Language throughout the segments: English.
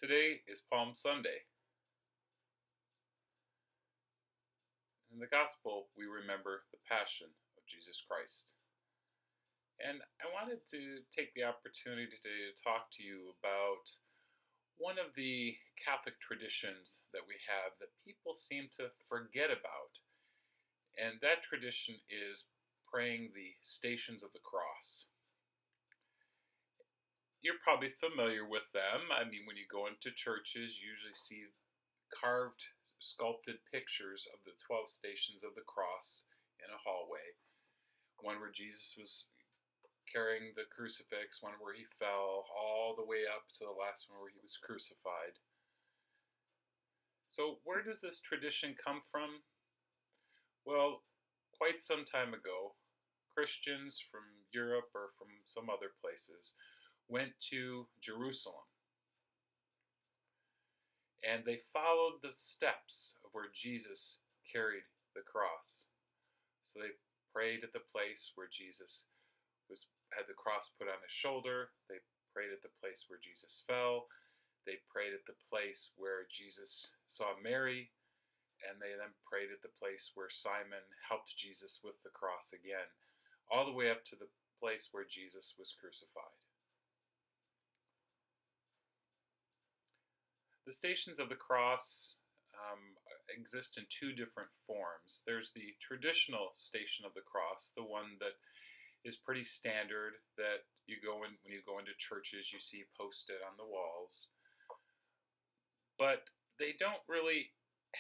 Today is Palm Sunday. In the Gospel, we remember the Passion of Jesus Christ. And I wanted to take the opportunity to talk to you about one of the Catholic traditions that we have that people seem to forget about. And that tradition is praying the Stations of the Cross. You're probably familiar with them. I mean, when you go into churches, you usually see carved, sculpted pictures of the 12 stations of the cross in a hallway. One where Jesus was carrying the crucifix, one where he fell, all the way up to the last one where he was crucified. So where does this tradition come from? Well, quite some time ago, Christians from Europe or from some other places went to Jerusalem. And they followed the steps of where Jesus carried the cross. So they prayed at the place where Jesus had the cross put on his shoulder. They prayed at the place where Jesus fell. They prayed at the place where Jesus saw Mary. And they then prayed at the place where Simon helped Jesus with the cross again, all the way up to the place where Jesus was crucified. The Stations of the Cross exist in two different forms. There's the traditional Station of the Cross, the one that is pretty standard, that you go in when you go into churches, you see posted on the walls. But they don't really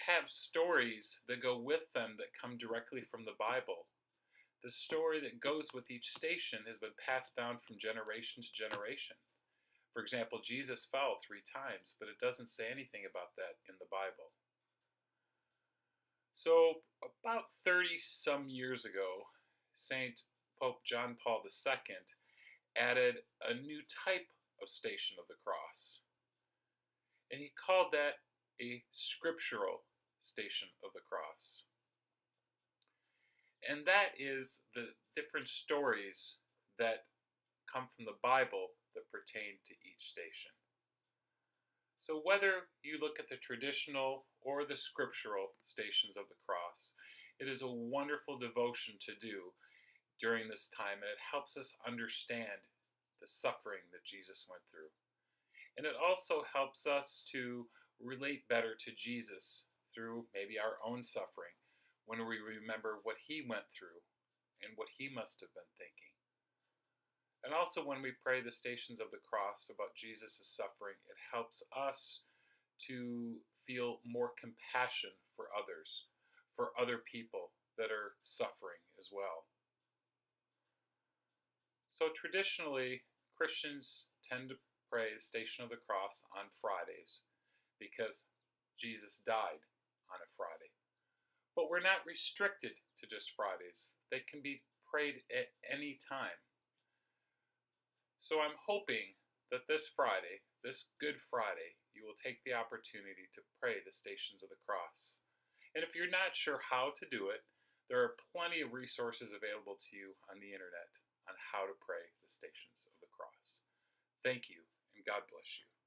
have stories that go with them that come directly from the Bible. The story that goes with each station has been passed down from generation to generation. For example, Jesus fell 3 times, but it doesn't say anything about that in the Bible. So about 30 some years ago, Saint Pope John Paul II added a new type of Station of the Cross. And he called that a scriptural Station of the Cross. And that is the different stories that come from the Bible that pertain to each station. So whether you look at the traditional or the scriptural Stations of the Cross, it is a wonderful devotion to do during this time, and it helps us understand the suffering that Jesus went through. And it also helps us to relate better to Jesus through maybe our own suffering when we remember what he went through and what he must have been thinking. And also when we pray the Stations of the Cross about Jesus' suffering, it helps us to feel more compassion for others, for other people that are suffering as well. So traditionally, Christians tend to pray the Station of the Cross on Fridays because Jesus died on a Friday. But we're not restricted to just Fridays. They can be prayed at any time. So I'm hoping that this Friday, this Good Friday, you will take the opportunity to pray the Stations of the Cross. And if you're not sure how to do it, there are plenty of resources available to you on the internet on how to pray the Stations of the Cross. Thank you, and God bless you.